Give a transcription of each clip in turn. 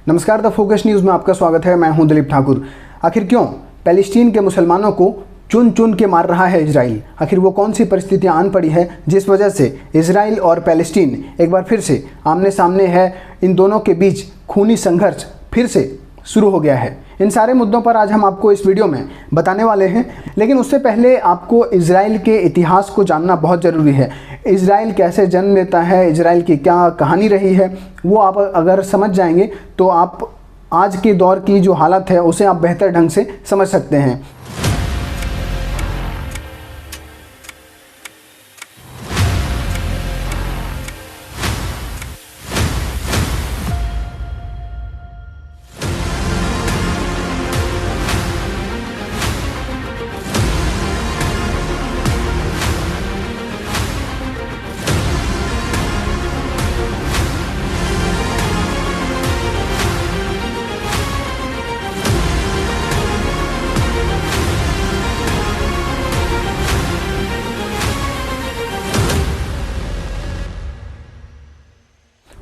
नमस्कार, the focus news में आपका स्वागत है। मैं हूं दिलीप ठाकुर। आखिर क्यों पैलेस्टीन के मुसलमानों को चुन चुन के मार रहा है इजराइल? आखिर वो कौन सी परिस्थितियां आन पड़ी है जिस वजह से इजराइल और पैलेस्टीन एक बार फिर से आमने सामने है? इन दोनों के बीच खूनी संघर्ष फिर से शुरू हो गया है। इन सारे मुद्दों पर आज हम आपको इस वीडियो में बताने वाले हैं, लेकिन उससे पहले आपको इजराइल के इतिहास को जानना बहुत ज़रूरी है। इजराइल कैसे जन्म लेता है, इजराइल की क्या कहानी रही है, वो आप अगर समझ जाएंगे तो आप आज के दौर की जो हालत है उसे आप बेहतर ढंग से समझ सकते हैं।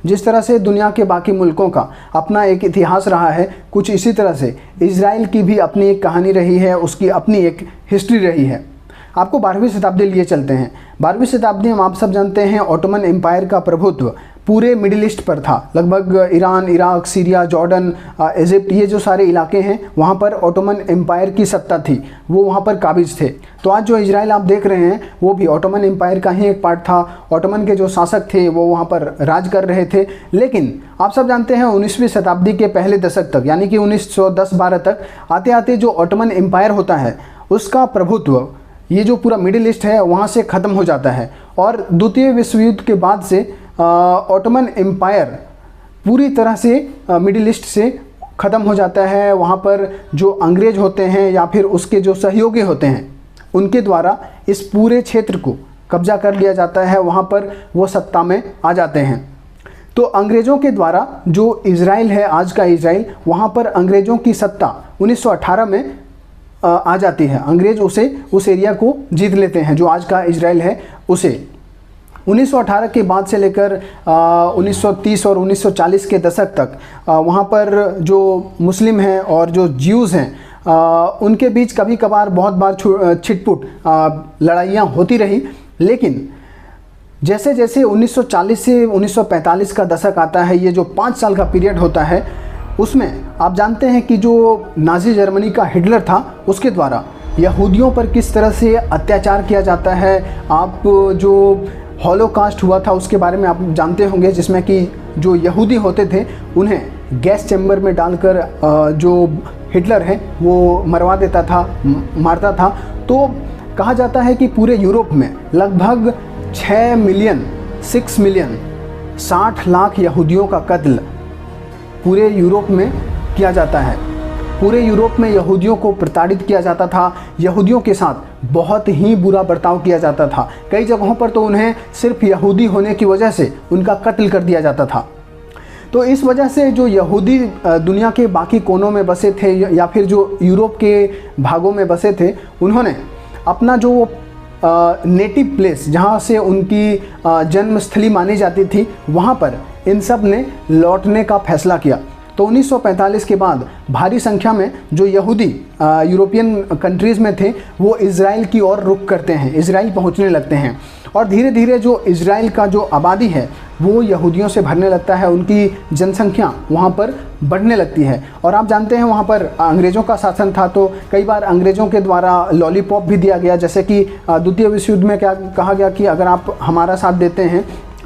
जिस तरह से दुनिया के बाकी मुल्कों का अपना एक इतिहास रहा है, कुछ इसी तरह से इजराइल की भी अपनी एक कहानी रही है, उसकी अपनी एक हिस्ट्री रही है। आपको 12वीं शताब्दी लिए चलते हैं। 12वीं शताब्दी में आप सब जानते हैं ऑटोमन एम्पायर का प्रभुत्व पूरे मिडिल ईस्ट पर था। लगभग Iran, Iraq, Syria, Jordan, Egypt, ये जो सारे इलाके हैं वहाँ पर ऑटोमन एम्पायर की सत्ता थी, वो वहाँ पर काबिज थे। तो आज जो इजराइल आप देख रहे हैं वो भी ऑटोमन एम्पायर का ही एक पार्ट था। ऑटोमन के जो शासक थे वो वहाँ पर राज कर रहे थे। लेकिन आप सब जानते हैं 19वीं शताब्दी के पहले दशक तक, यानी कि 1910-12 तक आते आते जो ऑटोमन एम्पायर होता है उसका प्रभुत्व, ये जो पूरा मिडिल ईस्ट है वहाँ से ख़त्म हो जाता है। और द्वितीय विश्व युद्ध के बाद से ऑटोमन एम्पायर पूरी तरह से मिडिल ईस्ट से ख़त्म हो जाता है। वहाँ पर जो अंग्रेज होते हैं या फिर उसके जो सहयोगी होते हैं उनके द्वारा इस पूरे क्षेत्र को कब्जा कर लिया जाता है। वहाँ पर वो सत्ता में आ जाते हैं। तो अंग्रेज़ों के द्वारा जो इजराइल है, आज का इजराइल, वहाँ पर अंग्रेज़ों की सत्ता 1918 में आ जाती है। अंग्रेज उस एरिया को जीत लेते हैं जो आज का इजराइल है उसे। 1918 के बाद से लेकर 1930 और 1940 के दशक तक वहाँ पर जो मुस्लिम हैं और जो ज्यूज़ हैं उनके बीच कभी कभार बहुत बार छिटपुट लड़ाइयाँ होती रही। लेकिन जैसे जैसे 1940 से 1945 का दशक आता है, ये जो 5 साल का पीरियड होता है, उसमें आप जानते हैं कि जो नाज़ी जर्मनी का हिटलर था उसके द्वारा यहूदियों पर किस तरह से अत्याचार किया जाता है। आप जो हॉलोकास्ट हुआ था उसके बारे में आप जानते होंगे, जिसमें कि जो यहूदी होते थे उन्हें गैस चैम्बर में डालकर जो हिटलर है वो मरवा देता था, मारता था। तो कहा जाता है कि पूरे यूरोप में लगभग 6 मिलियन 60 लाख यहूदियों का कत्ल पूरे यूरोप में किया जाता है। पूरे यूरोप में यहूदियों को प्रताड़ित किया जाता था। यहूदियों के साथ बहुत ही बुरा बर्ताव किया जाता था। कई जगहों पर तो उन्हें सिर्फ यहूदी होने की वजह से उनका कत्ल कर दिया जाता था। तो इस वजह से जो यहूदी दुनिया के बाकी कोनों में बसे थे या फिर जो यूरोप के भागों में बसे थे, उन्होंने अपना जो नेटिव प्लेस जहाँ से उनकी जन्मस्थली मानी जाती थी, वहाँ पर इन सब ने लौटने का फैसला किया। तो 1945 के बाद भारी संख्या में जो यहूदी यूरोपियन कंट्रीज़ में थे वो इजराइल की ओर रुख करते हैं, इजराइल पहुंचने लगते हैं। और धीरे धीरे जो इजराइल का जो आबादी है वो यहूदियों से भरने लगता है, उनकी जनसंख्या वहाँ पर बढ़ने लगती है। और आप जानते हैं वहाँ पर अंग्रेज़ों का शासन था, तो कई बार अंग्रेज़ों के द्वारा लॉलीपॉप भी दिया गया। जैसे कि द्वितीय विश्व युद्ध में क्या कहा गया कि अगर आप हमारा साथ देते हैं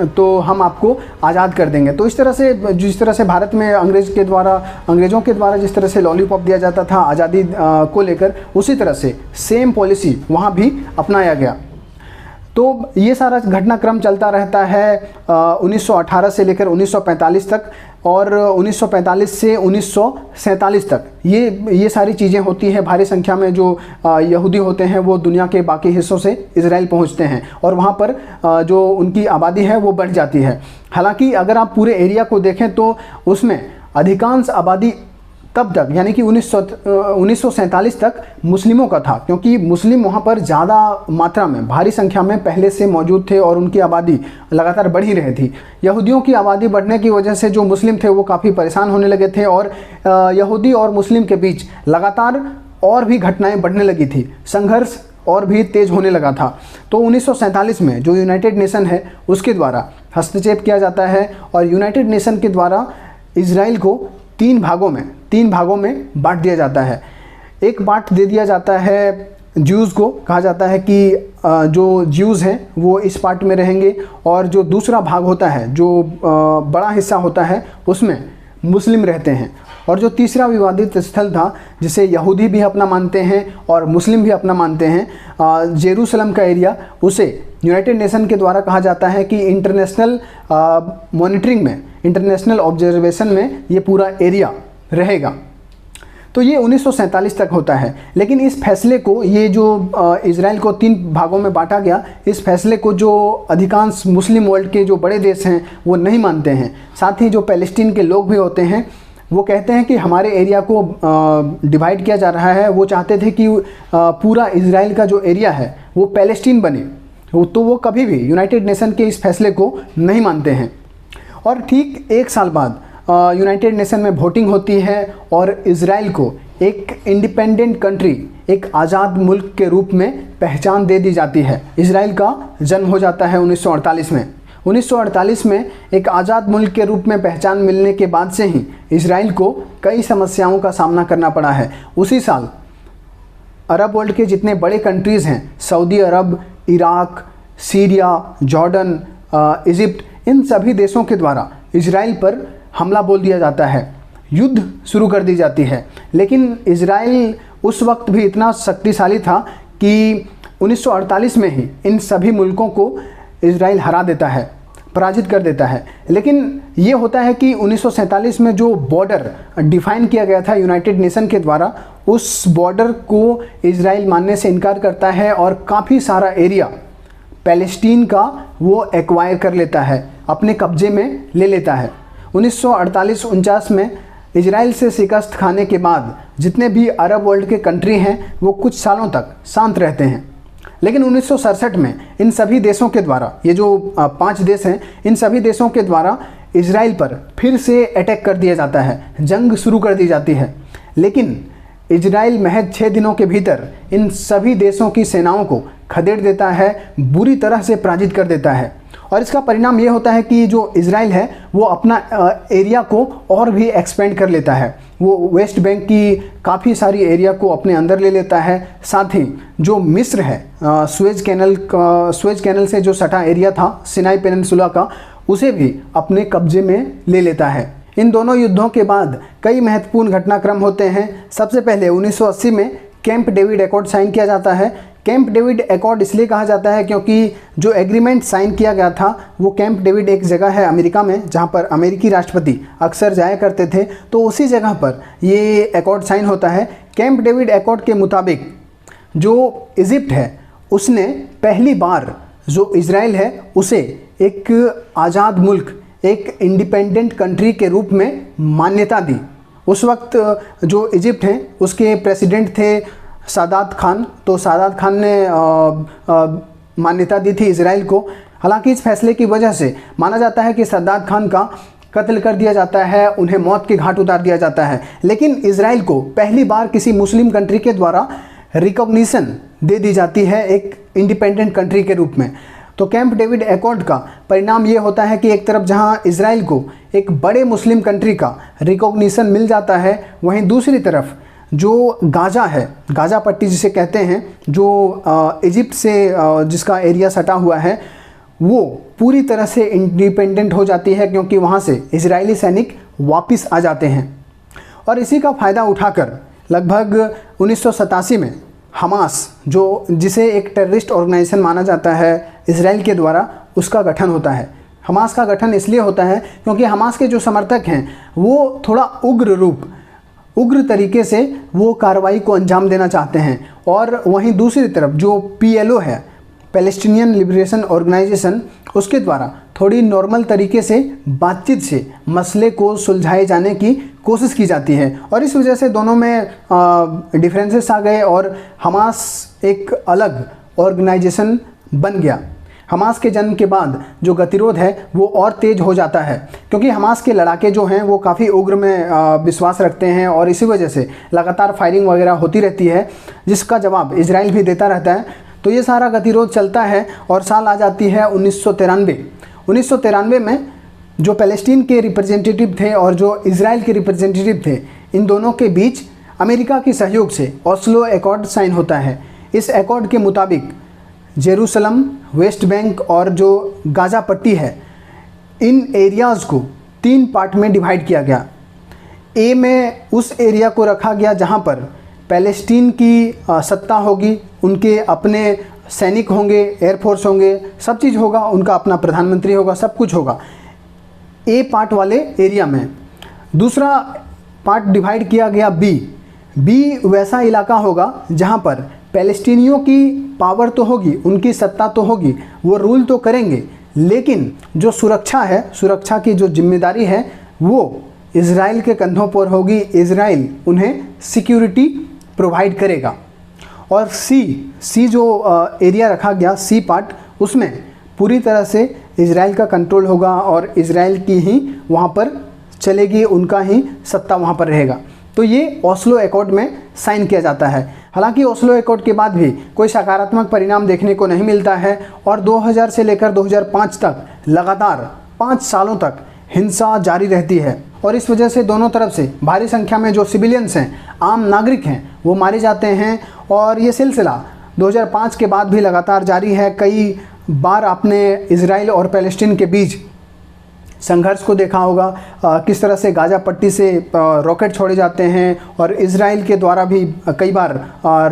तो हम आपको आज़ाद कर देंगे। तो इस तरह से जिस तरह से भारत में अंग्रेज़ों के द्वारा जिस तरह से लॉलीपॉप दिया जाता था आज़ादी को लेकर, उसी तरह से सेम पॉलिसी वहाँ भी अपनाया गया। तो ये सारा घटनाक्रम चलता रहता है 1918 से लेकर 1945 तक और 1945 से 1947 तक ये सारी चीज़ें होती हैं। भारी संख्या में जो यहूदी होते हैं वो दुनिया के बाकी हिस्सों से इजराइल पहुंचते हैं और वहाँ पर जो उनकी आबादी है वो बढ़ जाती है। हालांकि अगर आप पूरे एरिया को देखें तो उसमें अधिकांश आबादी तब तक यानी कि 1947 तक मुस्लिमों का था, क्योंकि मुस्लिम वहाँ पर ज़्यादा मात्रा में भारी संख्या में पहले से मौजूद थे और उनकी आबादी लगातार बढ़ ही रही थी। यहूदियों की आबादी बढ़ने की वजह से जो मुस्लिम थे वो काफ़ी परेशान होने लगे थे और यहूदी और मुस्लिम के बीच लगातार और भी घटनाएं बढ़ने लगी थी, संघर्ष और भी तेज़ होने लगा था। तो 1947 में जो यूनाइटेड नेशन है उसके द्वारा हस्तक्षेप किया जाता है और यूनाइटेड नेशन के द्वारा इजराइल को तीन भागों में बांट दिया जाता है। एक पार्ट दे दिया जाता है ज्यूज़ को, कहा जाता है कि जो ज्यूज़ हैं वो इस पार्ट में रहेंगे, और जो दूसरा भाग होता है, जो बड़ा हिस्सा होता है, उसमें मुस्लिम रहते हैं। और जो तीसरा विवादित स्थल था जिसे यहूदी भी अपना मानते हैं और मुस्लिम भी अपना मानते हैं, जेरूसलम का एरिया, उसे यूनाइटेड नेशन के द्वारा कहा जाता है कि इंटरनेशनल मॉनिटरिंग में, इंटरनेशनल ऑब्जर्वेशन में ये पूरा एरिया रहेगा। तो ये 1947 तक होता है। लेकिन इस फैसले को, ये जो इजराइल को तीन भागों में बांटा गया, इस फैसले को जो अधिकांश मुस्लिम वर्ल्ड के जो बड़े देश हैं वो नहीं मानते हैं। साथ ही जो पैलेस्टीन के लोग भी होते हैं वो कहते हैं कि हमारे एरिया को डिवाइड किया जा रहा है। वो चाहते थे कि पूरा इजराइल का जो एरिया है वो पैलेस्टीन बने, तो वो कभी भी यूनाइटेड नेशन के इस फैसले को नहीं मानते हैं। और ठीक एक साल बाद यूनाइटेड नेशन में वोटिंग होती है और इजराइल को एक इंडिपेंडेंट कंट्री, एक आज़ाद मुल्क के रूप में पहचान दे दी जाती है। इजराइल का जन्म हो जाता है 1948 में। 1948 में एक आज़ाद मुल्क के रूप में पहचान मिलने के बाद से ही इजराइल को कई समस्याओं का सामना करना पड़ा है। उसी साल अरब वर्ल्ड के जितने बड़े कंट्रीज़ हैं, सऊदी अरब, इराक, सीरिया, जॉर्डन, इजिप्ट, इन सभी देशों के द्वारा इजराइल पर हमला बोल दिया जाता है, युद्ध शुरू कर दी जाती है। लेकिन इजराइल उस वक्त भी इतना शक्तिशाली था कि 1948 में ही इन सभी मुल्कों को इजराइल हरा देता है, पराजित कर देता है। लेकिन ये होता है कि 1947 में जो बॉर्डर डिफाइन किया गया था यूनाइटेड नेशन के द्वारा, उस बॉर्डर को इजराइल मानने से इनकार करता है और काफ़ी सारा एरिया पैलेस्टीन का वो एक्वायर कर लेता है, अपने कब्जे में ले लेता है। 1948-49 में इजराइल से शिकस्त खाने के बाद जितने भी अरब वर्ल्ड के कंट्री हैं वो कुछ सालों तक शांत रहते हैं। लेकिन 1967 में इन सभी देशों के द्वारा, ये जो 5 देश हैं, इन सभी देशों के द्वारा इजराइल पर फिर से अटैक कर दिया जाता है, जंग शुरू कर दी जाती है। लेकिन इजराइल महज 6 दिनों के भीतर इन सभी देशों की सेनाओं को खदेड़ देता है, बुरी तरह से पराजित कर देता है। और इसका परिणाम ये होता है कि जो इजराइल है वो अपना एरिया को और भी एक्सपेंड कर लेता है। वो वेस्ट बैंक की काफ़ी सारी एरिया को अपने अंदर ले लेता है। साथ ही जो मिस्र है, सुएज कैनल से जो सटा एरिया था सिनाई पेनिनसुला का, उसे भी अपने कब्जे में ले लेता है। इन दोनों युद्धों के बाद कई महत्वपूर्ण घटनाक्रम होते हैं। सबसे पहले 1980 में कैंप डेविड एकॉर्ड साइन किया जाता है। कैंप डेविड एकॉर्ड इसलिए कहा जाता है क्योंकि जो एग्रीमेंट साइन किया गया था वो कैंप डेविड एक जगह है अमेरिका में जहाँ पर अमेरिकी राष्ट्रपति अक्सर जाया करते थे, तो उसी जगह पर ये एकॉर्ड साइन होता है। कैंप डेविड एकॉर्ड के मुताबिक जो इजिप्ट है उसने पहली बार जो इजराइल है उसे एक आज़ाद मुल्क, एक इंडिपेंडेंट कंट्री के रूप में मान्यता दी। उस वक्त जो इजिप्ट है उसके प्रेसिडेंट थे सादात खान, तो सादात खान ने मान्यता दी थी इजराइल को। हालांकि इस फैसले की वजह से माना जाता है कि सादात खान का कत्ल कर दिया जाता है, उन्हें मौत के घाट उतार दिया जाता है। लेकिन इजराइल को पहली बार किसी मुस्लिम कंट्री के द्वारा रिकॉग्निशन दे दी जाती है एक इंडिपेंडेंट कंट्री के रूप में। तो कैंप डेविड एकॉर्ड का परिणाम ये होता है कि एक तरफ जहाँ इजराइल को एक बड़े मुस्लिम कंट्री का रिकॉग्निशन मिल जाता है, वहीं दूसरी तरफ जो गाज़ा है, गाज़ा पट्टी जिसे कहते हैं, जो इजिप्ट से जिसका एरिया सटा हुआ है, वो पूरी तरह से इंडिपेंडेंट हो जाती है क्योंकि वहाँ से इजरायली सैनिक वापस आ जाते हैं। और इसी का फ़ायदा उठाकर लगभग 1987 में हमास, जो जिसे एक टेररिस्ट ऑर्गेनाइजेशन माना जाता है इजराइल के द्वारा, उसका गठन होता है। हमास का गठन इसलिए होता है क्योंकि हमास के जो समर्थक हैं वो थोड़ा उग्र तरीके से वो कार्रवाई को अंजाम देना चाहते हैं। और वहीं दूसरी तरफ जो PLO है, पैलेस्टीनियन लिबरेशन ऑर्गेनाइजेशन, उसके द्वारा थोड़ी नॉर्मल तरीके से बातचीत से मसले को सुलझाए जाने की कोशिश की जाती है और इस वजह से दोनों में डिफरेंसेस आ गए और हमास एक अलग ऑर्गेनाइजेशन बन गया। हमास के जन्म के बाद जो गतिरोध है वो और तेज हो जाता है, क्योंकि हमास के लड़ाके जो हैं वो काफ़ी उग्र में विश्वास रखते हैं और इसी वजह से लगातार फायरिंग वगैरह होती रहती है, जिसका जवाब इजराइल भी देता रहता है। तो ये सारा गतिरोध चलता है और साल आ जाती है 1993। 1993 में जो पैलेस्टीन के रिप्रेजेंटेटिव थे और जो इजराइल के रिप्रेजेंटेटिव थे, इन दोनों के बीच अमेरिका के सहयोग से ओस्लो एकॉर्ड साइन होता है। इस एकॉर्ड के मुताबिक जेरूसलम, वेस्ट बैंक और जो गाज़ा पट्टी है, इन एरियाज़ को 3 पार्ट में डिवाइड किया गया। ए में उस एरिया को रखा गया जहां पर पैलेस्टीन की सत्ता होगी, उनके अपने सैनिक होंगे, एयरफोर्स होंगे, सब चीज़ होगा, उनका अपना प्रधानमंत्री होगा, सब कुछ होगा ए पार्ट वाले एरिया में। दूसरा पार्ट डिवाइड किया गया बी वैसा इलाका होगा जहां पर पैलेस्टीनियों की पावर तो होगी, उनकी सत्ता तो होगी, वो रूल तो करेंगे, लेकिन जो सुरक्षा है, सुरक्षा की जो जिम्मेदारी है वो इजराइल के कंधों पर होगी। इजराइल उन्हें सिक्योरिटी प्रोवाइड करेगा। और सी जो एरिया रखा गया, सी पार्ट, उसमें पूरी तरह से इजराइल का कंट्रोल होगा और इजराइल की ही वहाँ पर चलेगी, उनका ही सत्ता वहाँ पर रहेगा। तो ये ओस्लो एकॉर्ड में साइन किया जाता है। हालांकि ओस्लो एकॉर्ड के बाद भी कोई सकारात्मक परिणाम देखने को नहीं मिलता है और 2000 से लेकर 2005 तक लगातार 5 सालों तक हिंसा जारी रहती है और इस वजह से दोनों तरफ से भारी संख्या में जो सिविलियंस हैं, आम नागरिक हैं, वो मारे जाते हैं और ये सिलसिला 2005 के बाद भी लगातार जारी है। कई बार आपने इजराइल और पैलेस्टीन के बीच संघर्ष को देखा होगा, किस तरह से गाज़ा पट्टी से रॉकेट छोड़े जाते हैं और इजराइल के द्वारा भी कई बार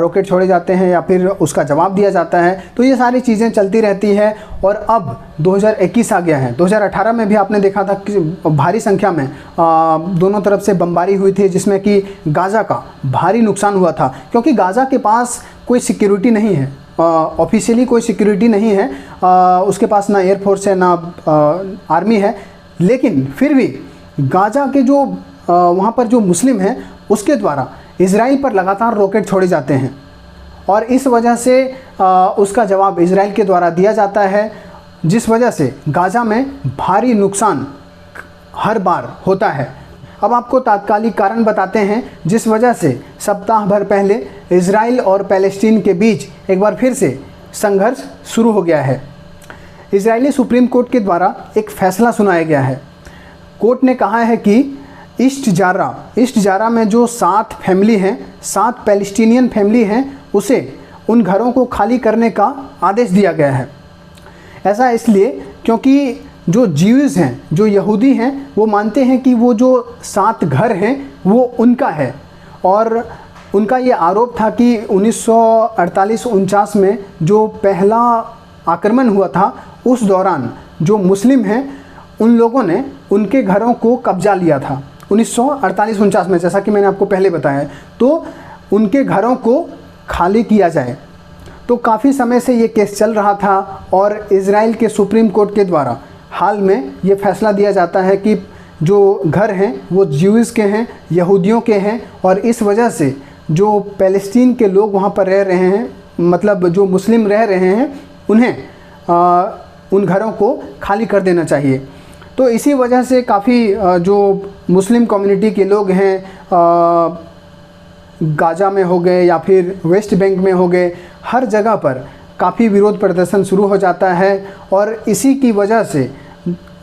रॉकेट छोड़े जाते हैं या फिर उसका जवाब दिया जाता है। तो ये सारी चीज़ें चलती रहती है और अब 2021 आ गया है। 2018 में भी आपने देखा था कि भारी संख्या में दोनों तरफ से बमबारी हुई थी, जिसमें कि गाज़ा का भारी नुकसान हुआ था, क्योंकि गाज़ा के पास कोई सिक्योरिटी नहीं है, ऑफिशियली कोई सिक्योरिटी नहीं है, उसके पास ना एयरफोर्स है ना आर्मी है, लेकिन फिर भी गाज़ा के जो वहाँ पर जो मुस्लिम हैं उसके द्वारा इजराइल पर लगातार रॉकेट छोड़े जाते हैं और इस वजह से उसका जवाब इजराइल के द्वारा दिया जाता है, जिस वजह से गाज़ा में भारी नुकसान हर बार होता है। अब आपको तात्कालिक कारण बताते हैं जिस वजह से सप्ताह भर पहले इजराइल और पैलेस्टीन के बीच एक बार फिर से संघर्ष शुरू हो गया है। इजरायली सुप्रीम कोर्ट के द्वारा एक फैसला सुनाया गया है। कोर्ट ने कहा है कि ईस्ट जारा में जो 7 फैमिली हैं, 7 पैलेस्टीनियन फैमिली हैं, उसे उन घरों को खाली करने का आदेश दिया गया है। ऐसा इसलिए क्योंकि जो ज्यूज़ हैं, जो यहूदी हैं, वो मानते हैं कि वो जो 7 घर हैं वो उनका है और उनका ये आरोप था कि 1948-49 में जो पहला आक्रमण हुआ था उस दौरान जो मुस्लिम हैं उन लोगों ने उनके घरों को कब्जा लिया था 1948-49 में, जैसा कि मैंने आपको पहले बताया। तो उनके घरों को खाली किया जाए। तो काफ़ी समय से ये केस चल रहा था और इजराइल के सुप्रीम कोर्ट के द्वारा हाल में ये फैसला दिया जाता है कि जो घर हैं वो ज्यूज़ के हैं, यहूदियों के हैं और इस वजह से जो पैलेस्टीन के लोग वहाँ पर रह रहे हैं, मतलब जो मुस्लिम रह रहे हैं, उन्हें उन घरों को खाली कर देना चाहिए। तो इसी वजह से काफ़ी जो मुस्लिम कम्युनिटी के लोग हैं, गाज़ा में हो गए या फिर वेस्ट बैंक में हो गए, हर जगह पर काफ़ी विरोध प्रदर्शन शुरू हो जाता है और इसी की वजह से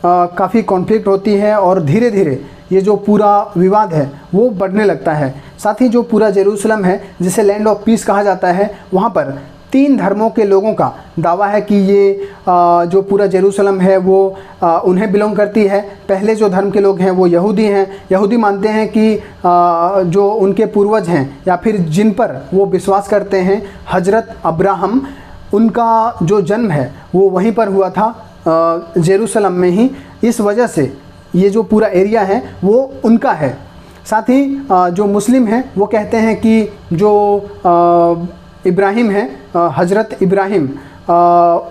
काफ़ी कॉन्फ्लिक्ट होती है और धीरे धीरे ये जो पूरा विवाद है वो बढ़ने लगता है। साथ ही जो पूरा जेरूसलम है, जिसे लैंड ऑफ पीस कहा जाता है, वहाँ पर 3 धर्मों के लोगों का दावा है कि ये जो पूरा जेरूसलम है वो उन्हें बिलोंग करती है। पहले जो धर्म के लोग हैं वो यहूदी हैं। यहूदी मानते हैं कि जो उनके पूर्वज हैं या फिर जिन पर वो विश्वास करते हैं, हजरत अब्राहम, उनका जो जन्म है वो वहीं पर हुआ था, जेरूसलम में ही। इस वजह से ये जो पूरा एरिया है वो उनका है। साथ ही जो मुस्लिम हैं वो कहते हैं कि जो इब्राहिम है, हजरत इब्राहिम,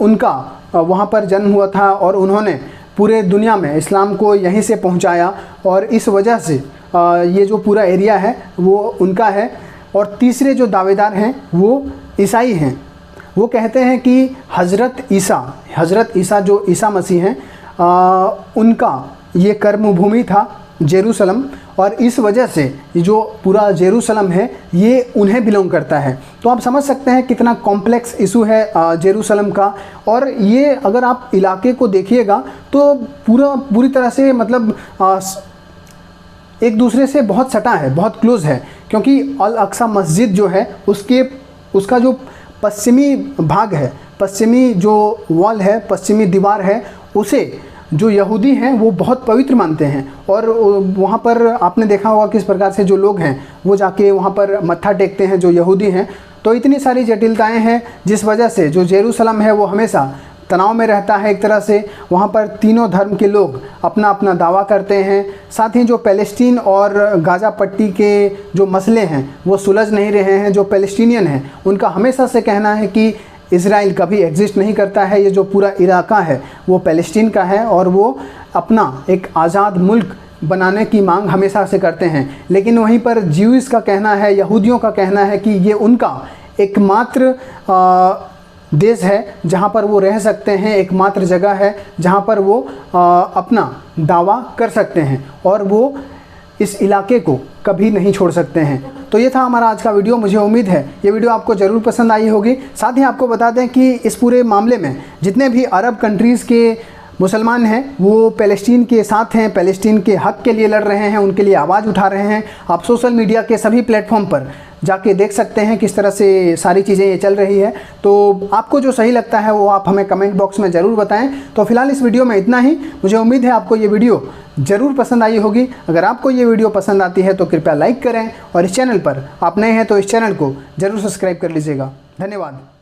उनका वहाँ पर जन्म हुआ था और उन्होंने पूरे दुनिया में इस्लाम को यहीं से पहुँचाया और इस वजह से ये जो पूरा एरिया है वो उनका है। और तीसरे जो दावेदार हैं वो ईसाई हैं। वो कहते हैं कि हज़रत ईसा जो ईसा मसीह हैं उनका ये कर्मभूमि था जेरूसलम, और इस वजह से जो पूरा जेरूसलम है ये उन्हें बिलोंग करता है। तो आप समझ सकते हैं कितना कॉम्प्लेक्स इशू है जेरूसलम का। और ये अगर आप इलाके को देखिएगा तो पूरी तरह से मतलब एक दूसरे से बहुत सटा है, बहुत क्लोज़ है, क्योंकि अल अक्सा मस्जिद जो है उसका जो पश्चिमी भाग है, पश्चिमी जो वॉल है, पश्चिमी दीवार है, उसे जो यहूदी हैं वो बहुत पवित्र मानते हैं। और वहाँ पर आपने देखा होगा किस प्रकार से जो लोग हैं वो जाके वहाँ पर मत्था टेकते हैं, जो यहूदी हैं। तो इतनी सारी जटिलताएं हैं जिस वजह से जो जेरूसलम है वो हमेशा तनाव में रहता है। एक तरह से वहाँ पर तीनों धर्म के लोग अपना अपना दावा करते हैं। साथ ही जो पैलेस्टीन और गाज़ा पट्टी के जो मसले हैं वो सुलझ नहीं रहे हैं। जो पैलेस्टीनियन हैं उनका हमेशा से कहना है कि इज़राइल कभी एग्जिस्ट नहीं करता है, ये जो पूरा इलाका है वो पैलेस्टीन का है और वो अपना एक आज़ाद मुल्क बनाने की मांग हमेशा से करते हैं। लेकिन वहीं पर ज्यूइश का कहना है, यहूदियों का कहना है कि ये उनका एकमात्र देश है जहाँ पर वो रह सकते हैं, एकमात्र जगह है जहाँ पर वो अपना दावा कर सकते हैं और वो इस इलाके को कभी नहीं छोड़ सकते हैं। तो ये था हमारा आज का वीडियो। मुझे उम्मीद है ये वीडियो आपको ज़रूर पसंद आई होगी। साथ ही आपको बता दें कि इस पूरे मामले में जितने भी अरब कंट्रीज़ के मुसलमान हैं वो पैलेस्टीन के साथ हैं, पैलेस्टीन के हक़ के लिए लड़ रहे हैं, उनके लिए आवाज़ उठा रहे हैं। आप सोशल मीडिया के सभी प्लेटफॉर्म पर जाके देख सकते हैं किस तरह से सारी चीज़ें ये चल रही है। तो आपको जो सही लगता है वो आप हमें कमेंट बॉक्स में ज़रूर बताएं। तो फिलहाल इस वीडियो में इतना ही। मुझे उम्मीद है आपको ये वीडियो ज़रूर पसंद आई होगी। अगर आपको ये वीडियो पसंद आती है तो कृपया लाइक करें और इस चैनल पर आप नए हैं तो इस चैनल को ज़रूर सब्सक्राइब कर लीजिएगा। धन्यवाद।